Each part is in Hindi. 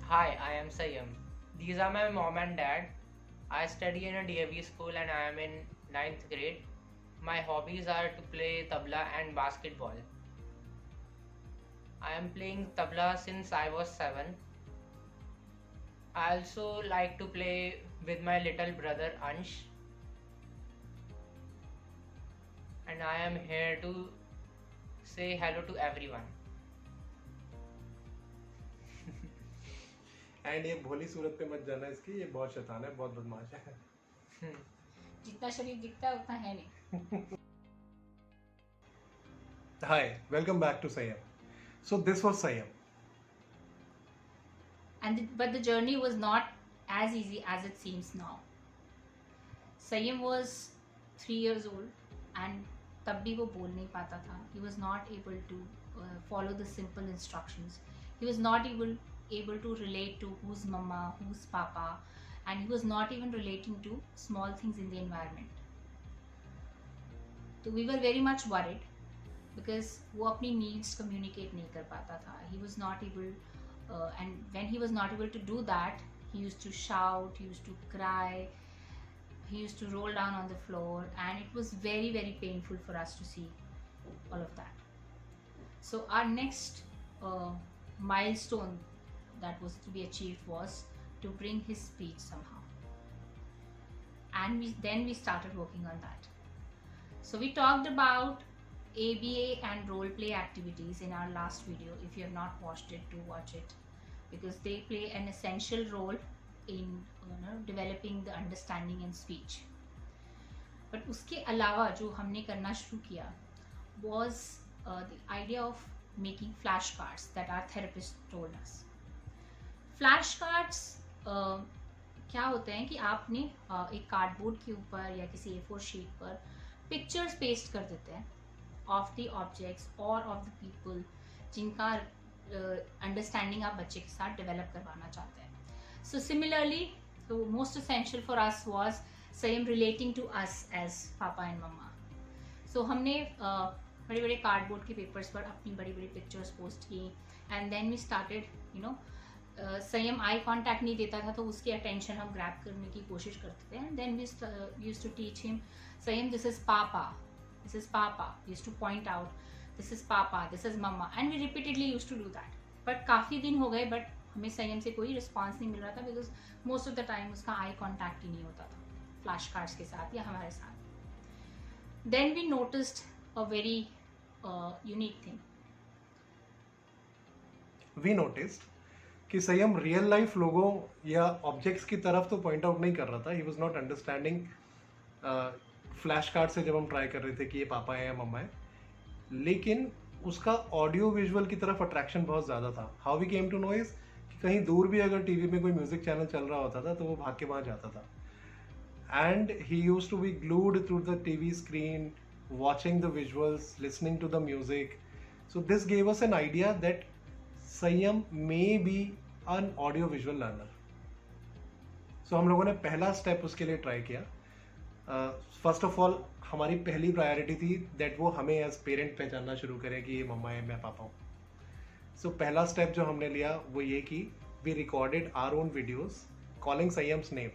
Hi, I am Sayam. These are my mom and dad. I study in a DAV school and I am in ninth grade. My hobbies are to play tabla and basketball. I am playing tabla since I was 7. I also like to play with my little brother Ansh, and I am here to say hello to everyone. And ये भोली सूरत पे मत जाना इसकी, ये बहुत शैतान है, बहुत बदमाश है। जितना शरीर दिखता है उतना है नहीं। Hi, welcome back to Sayam. So this was Sayam. But the journey was not as easy as it seems now. Sayam was 3 years old and तब भी वो बोल नहीं पाता था. He was not able to follow the simple instructions. He was not able to relate to who's mama, who's papa, and he was not even relating to small things in the environment. So we were very much worried because वो अपनी needs communicate नहीं कर पाता था. He was not able, and when he was not able to do that, he used to shout, he used to cry, he used to roll down on the floor, and it was very, very painful for us to see all of that. So our next milestone that was to be achieved was to bring his speech somehow, and then we started working on that. So we talked about ABA and role play activities in our last video. If you have not watched it, do watch it, because they play an essential role in developing the understanding in speech. But उसके अलावा जो हमने करना शुरू किया was the idea of making flashcards that our therapist told us. Flashcards क्या होते हैं कि आपने एक कार्डबोर्ड के ऊपर या किसी A4 शीट पर पिक्चर्स पेस्ट कर देते हैं ऑफ द ऑब्जेक्ट्स और ऑफ द पीपल जिनका अंडरस्टैंडिंग आप बच्चे के साथ डेवलप करवाना चाहते हैं. So similarly, the most essential for us was Sayam relating to us as Papa and Mama. So हमने बड़े बड़े कार्डबोर्ड के पेपर्स पर अपनी बड़ी बड़ी पिक्चर्स पोस्ट की, एंड देन वी स्टार्टेड संयम आई कांटेक्ट नहीं देता था तो उसकी अटेंशन हम ग्रैब करने की कोशिश करते थे, and then we used to teach him Sanyam this is papa, this is papa, used to point out this is papa, this is mamma, and we repeatedly used to do that. But काफ़ी दिन हो गए बट हमें संयम से कोई रिस्पॉन्स नहीं मिल रहा था because most of the time उसका आई कॉन्टैक्ट ही नहीं होता था फ्लैश कार्ड्स के साथ या हमारे साथ. Then we noticed a very unique thing. We noticed कि संयम रियल लाइफ लोगों या ऑब्जेक्ट्स की तरफ तो पॉइंट आउट नहीं कर रहा था. He was not understanding. Flash card से जब हम ट्राई कर रहे थे कि ये पापा है या मम्मा है, लेकिन उसका ऑडियो विजुअल की तरफ अट्रैक्शन बहुत ज़्यादा था. How we came to know is कि कहीं दूर भी अगर टीवी में कोई म्यूजिक चैनल चल रहा होता था तो वो भाग के वहाँ जाता था. And he used to be glued through the TV screen, watching the visuals, listening to the music. So this gave us an idea that Sanyam may be an audio visual learner. So हम लोगों ने पहला स्टेप उसके लिए ट्राई किया. फर्स्ट ऑफ ऑल हमारी पहली प्रायोरिटी थी दैट वो हमें एज पेरेंट पहचानना शुरू करें कि ये मम्मा है, मैं पापा हूँ. सो पहला स्टेप जो हमने लिया वो ये कि we recorded our own videos calling Sanyam's name.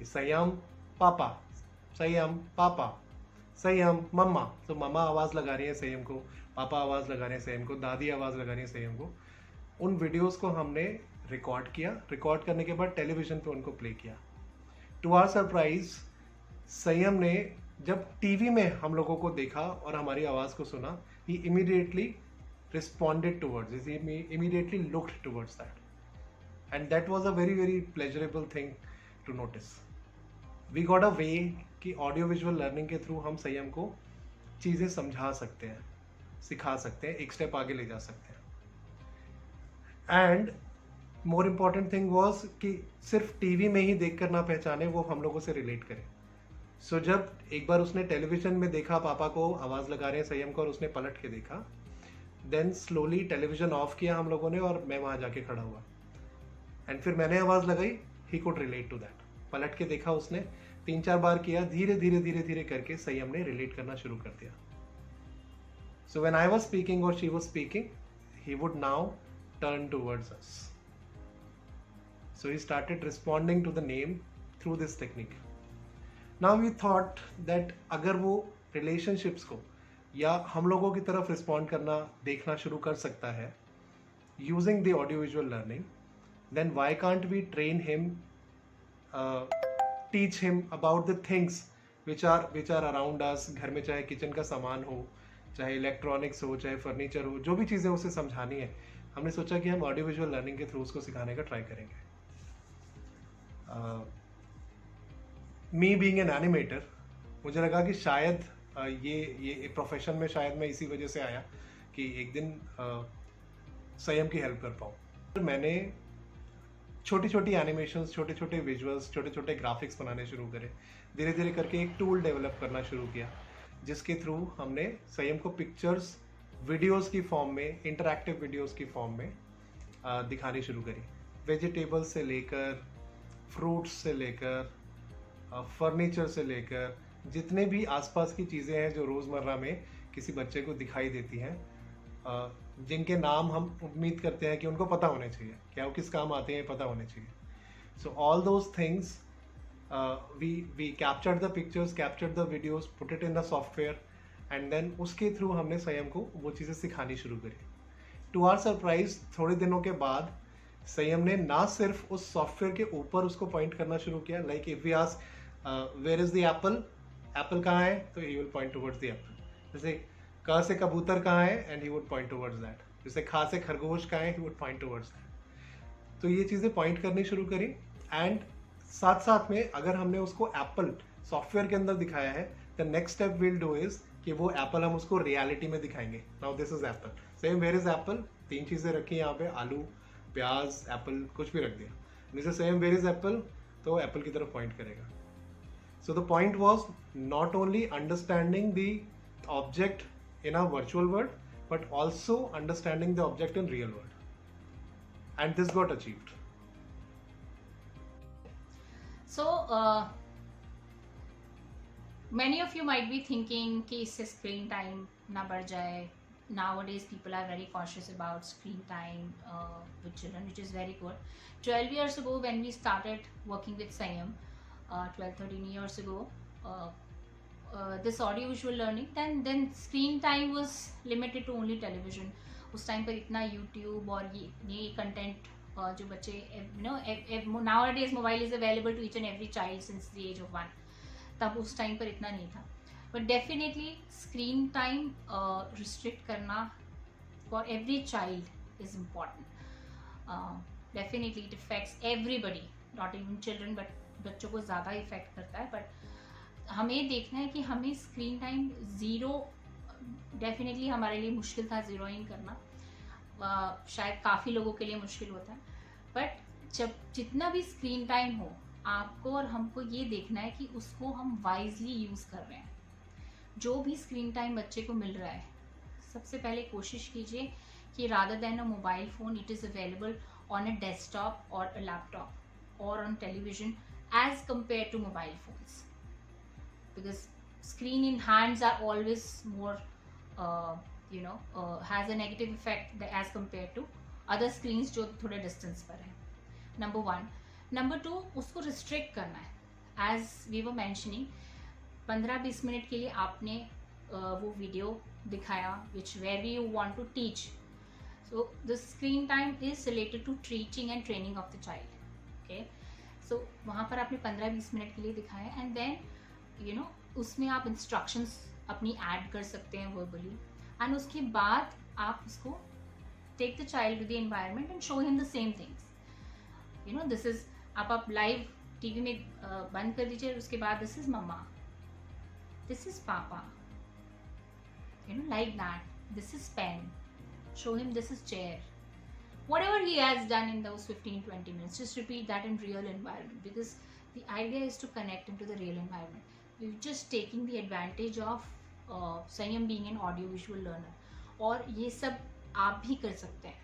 Sanyam papa, संयम पापा, संयम मम्मा. तो मम्मा आवाज़ लगा रही है संयम को, पापा आवाज़ लगा रहे हैं संयम को, दादी आवाज़ लगा रही है संयम को. उन वीडियोस को हमने रिकॉर्ड किया. रिकॉर्ड करने के बाद टेलीविज़न पे उनको प्ले किया. टू आवर सरप्राइज संयम ने जब टीवी में हम लोगों को देखा और हमारी आवाज़ को सुना, he immediately responded towards, he immediately looked towards that. And that was a very very pleasurable thing to notice. We got a way कि ऑडियो विजुअल लर्निंग के थ्रू हम संयम को चीज़ें समझा सकते हैं, सिखा सकते हैं, एक स्टेप आगे ले जा सकते हैं. And more important thing was कि सिर्फ टीवी में ही देख कर ना पहचाने, वो हम लोगों से रिलेट करें. सो जब एक बार उसने टेलीविजन में देखा पापा को आवाज़ लगा रहे हैं संयम को और उसने पलट के देखा, देन स्लोली टेलीविजन ऑफ किया हम लोगों ने और मैं वहाँ जाके खड़ा हुआ. एंड फिर मैंने आवाज़ लगाई, he could relate to that. पलट के देखा उसने, 3-4 बार किया, धीरे धीरे धीरे धीरे करके संयम ने रिलेट करना शुरू कर दिया. So when I was speaking or she was speaking, he would now turn towards us. So he started responding to the name through this technique. Now we thought that अगर वो रिलेशनशिप्स को या हम लोगों की तरफ रिस्पॉन्ड करना देखना शुरू कर सकता है using the audio visual learning, then why can't we train him, teach him about the things which are around us. घर में चाहे किचन का सामान हो, चाहे इलेक्ट्रॉनिक्स हो, चाहे फर्नीचर हो, जो भी चीज़ें उसे समझानी है, हमने सोचा कि हम ऑडियो विजुअल लर्निंग के थ्रू उसको सिखाने का ट्राई करेंगे. मी बीइंग एन एनिमेटर, मुझे लगा कि शायद ये प्रोफेशन में शायद मैं इसी वजह से आया कि एक दिन संयम की हेल्प कर पाऊँ. मैंने छोटी छोटी एनिमेशंस, छोटे छोटे विजुअल्स, छोटे छोटे ग्राफिक्स बनाने शुरू करे. धीरे धीरे करके एक टूल डेवलप करना शुरू किया जिसके थ्रू हमने संयम को पिक्चर्स वीडियोस की फॉर्म में, इंटरैक्टिव वीडियोस की फॉर्म में दिखानी शुरू करी. वेजिटेबल्स से लेकर, फ्रूट्स से लेकर, फर्नीचर से लेकर, जितने भी आसपास की चीज़ें हैं जो रोज़मर्रा में किसी बच्चे को दिखाई देती हैं, जिनके नाम हम उम्मीद करते हैं कि उनको पता होने चाहिए, क्या वो किस काम आते हैं पता होने चाहिए. So all those things we captured the pictures, captured the videos, put it in the software and then उसके थ्रू हमने संयम को वो चीज़ें सिखानी शुरू करी. टू आवर सरप्राइज थोड़े दिनों के बाद संयम ने ना सिर्फ उस सॉफ्टवेयर के ऊपर उसको पॉइंट करना शुरू किया, like if we ask where is the apple, apple कहाँ है, तो he will point towards the apple. जैसे क से कबूतर कहाँ है and he would point towards that. जैसे खा से खरगोश कहाँ है, he would point towards that. तो ये चीज़ें पॉइंट करनी शुरू करी. एंड साथ साथ में अगर हमने उसको एप्पल सॉफ्टवेयर के अंदर दिखाया है, the next step will do is कि वो एप्पल हम उसको रियलिटी में दिखाएंगे. Now this is apple, same where is apple, 3 चीज़ें रखी यहाँ पे, आलू, प्याज, एप्पल, कुछ भी रख दिया. जैसे सेम वेयर इज एप्पल, तो एप्पल की तरफ पॉइंट करेगा. So the point was not only understanding the object in a virtual world, but also understanding the object in real world, and this got achieved. So many of you might be thinking कि इससे screen time ना बढ़ जाए. Nowadays people are very cautious about screen time with children, which is very good. 12 years ago when we started working with Sanyam, 12-13 years ago, this audio visual learning, then screen time was limited to only television. उस टाइम पर इतना YouTube और ये कंटेंट जो बच्चे nowadays mobile is available to each and every child since the age of 1. तब उस टाइम पर इतना नहीं था. But definitely screen time restrict करना for every child is important. Definitely it effects everybody, not even children, but बच्चों को ज़्यादा इफेक्ट करता है. बट हमें देखना है कि हमें स्क्रीन टाइम ज़ीरो, डेफिनेटली हमारे लिए मुश्किल था ज़ीरोइंग करना. शायद काफ़ी लोगों के लिए मुश्किल होता है. बट जब जितना भी स्क्रीन टाइम हो, आपको और हमको ये देखना है कि उसको हम वाइजली यूज़ कर रहे हैं. जो भी स्क्रीन टाइम बच्चे को मिल रहा है, सबसे पहले कोशिश कीजिए कि rather than a mobile phone, it is available on a desktop or a laptop or on television as compared to mobile phones, because screen in hands are always more has a negative effect as compared to other screens जो थोड़े distance पर है. Number 1. Number 2, उसको restrict करना है. As we were mentioning, 15-20 minute के लिए आपने वो वीडियो दिखाया which where you want to teach. So the screen time is related to teaching and training of the child. Okay, so वहाँ पर आपने 15-20 मिनट के लिए दिखाया and then उसमें आप instructions अपनी add कर सकते हैं verbally, and उसके बाद आप उसको take the child to the environment and show him the same things. This is आप live TV में बंद कर दीजिए, उसके बाद this is mama, this is papa, like that, this is pen. Show him this is chair. Whatever he has done in those 15-20 minutes, just repeat that in real environment, because the idea is to connect into the real environment. We're just taking the advantage of Sanyam being an audio-visual learner. और ये सब आप भी कर सकते हैं,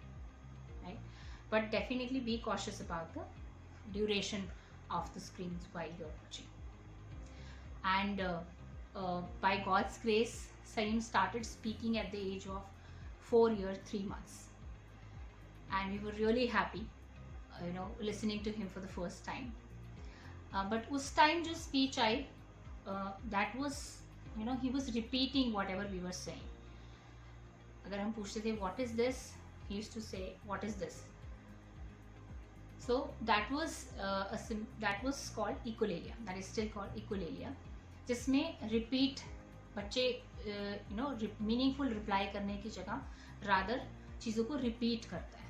right? But definitely be cautious about the duration of the screens while you're watching. And by God's grace, Sanyam started speaking at the age of 4 years 3 months, and we were really happy listening to him for the first time. But उस time जो speech I, that was he was repeating whatever we were saying. अगर हम पूछते थे what is this, he used to say what is this. So that was called echolalia, that is still called echolalia, जिसमें repeat बच्चे मीनिंगफुल रिप्लाई करने की जगह रादर चीज़ों को रिपीट करता है,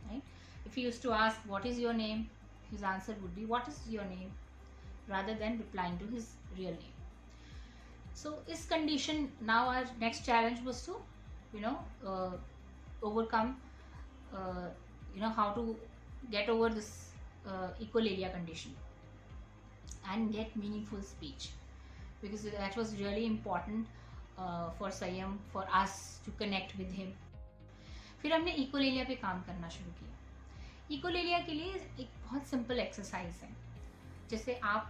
right? If you used to ask what is your name, his answer would be what is your name, rather than replying to his real name. So इस condition, now our next challenge was to overcome how to get over this echolalia condition and get meaningful speech, because that was really important for Sanyam, for us to connect with him. फिर हमने इकोलेलिया पे काम करना शुरू किया. इकोलेलिया के लिए एक बहुत सिंपल एक्सरसाइज है. जैसे आप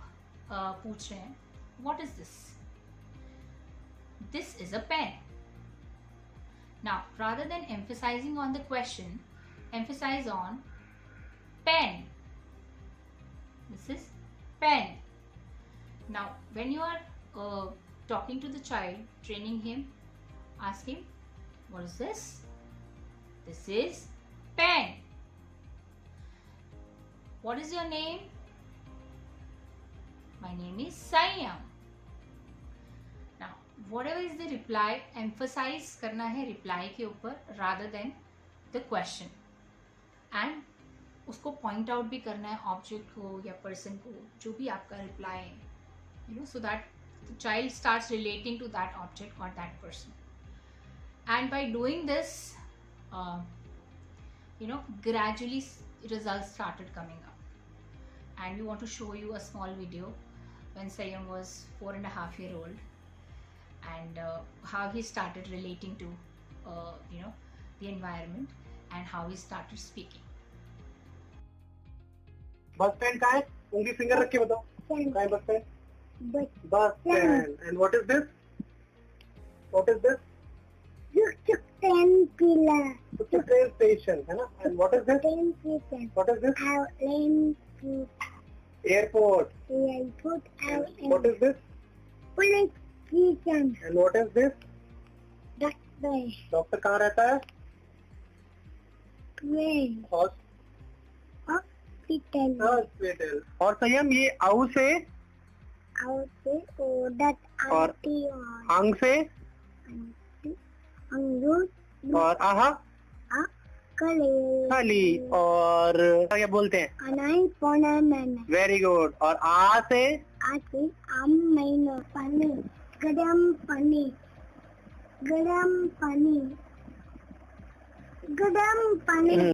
पूछ रहे हैं what is this, this is a pen. Now rather than emphasising on the question, emphasize on pen. This is pen. Now when you are talking to the child, training him, ask him, what is this? This is pen. What is your name? My name is Sanyam. Now whatever is the reply, emphasize करना है reply के ऊपर rather than the question, and उसको point out भी करना है object को या person को, जो भी आपका reply है, so that the child starts relating to that object or that person. And by doing this, gradually results started coming up. And we want to show you a small video when Sanyam was 4.5 years old, and how he started relating to the environment and how he started speaking. Bus stand कहाँ है? उंगली फिंगर रख के बताओ. कहाँ है bus stand? Bus stand. And what is this? What is this? Train pillar. It's a train station, है ना? And what is this? Train station. What is this? Airport. Airport. Airport. What is this? Police station. And what is this? Doctor. Doctor कहाँ रहता है? Train. Hospital. हॉस्पिटल. और संयम ये आऊ से Out से that और अंग से अंगूर और आहा Kale. खाली। और क्या बोलते हैं? Anai pona nana. Very good. और आ से? Ati ammaino pani. Gadam pani. Gadam pani. Gadam pani.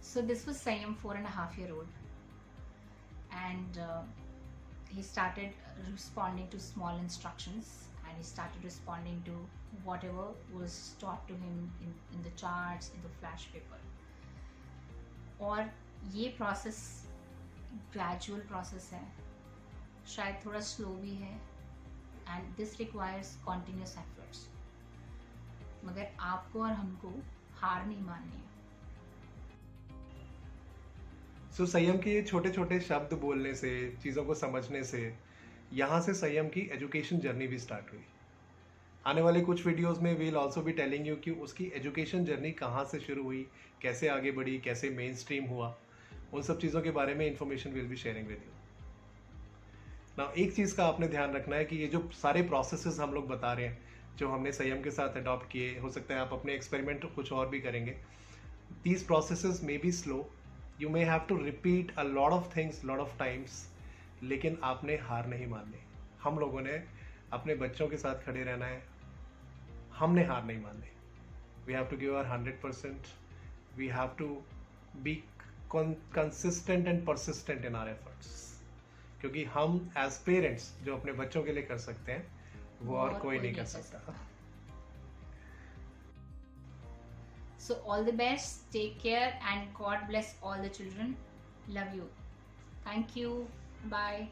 So this was Sayam, 4.5-year-old, and he started responding to small instructions, and he started responding to whatever was taught to him in the charts, in the flash paper. और ये process gradual process है, शायद थोड़ा slow भी है, and this requires continuous efforts. मगर आपको और हमको हार नहीं माननी है. सो संयम के ये छोटे छोटे शब्द बोलने से, चीज़ों को समझने से, यहाँ से संयम की एजुकेशन जर्नी भी स्टार्ट हुई. आने वाले कुछ वीडियोस में वील आल्सो भी टेलिंग यू कि उसकी एजुकेशन जर्नी कहाँ से शुरू हुई, कैसे आगे बढ़ी, कैसे मेन स्ट्रीम हुआ, उन सब चीज़ों के बारे में information will be sharing with you. ना एक चीज़ का आपने ध्यान रखना है कि ये जो सारे प्रोसेसेस हम लोग बता रहे हैं, जो हमने संयम के साथ अडॉप्ट किए, हो सकता है आप अपने एक्सपेरिमेंट कुछ और भी करेंगे. These processes may be slow, you may have to repeat a lot of things lot of times, लेकिन आपने हार नहीं माननी. हम लोगों ने अपने बच्चों के साथ खड़े रहना है, हमने हार नहीं माननी. We have to give our 100%. We have to be consistent and persistent in our efforts, क्योंकि हम एज पेरेंट्स जो अपने बच्चों के लिए कर सकते हैं वो और कोई नहीं कर सकता. So all the best, take care, and God bless all the children. Love you. Thank you. Bye.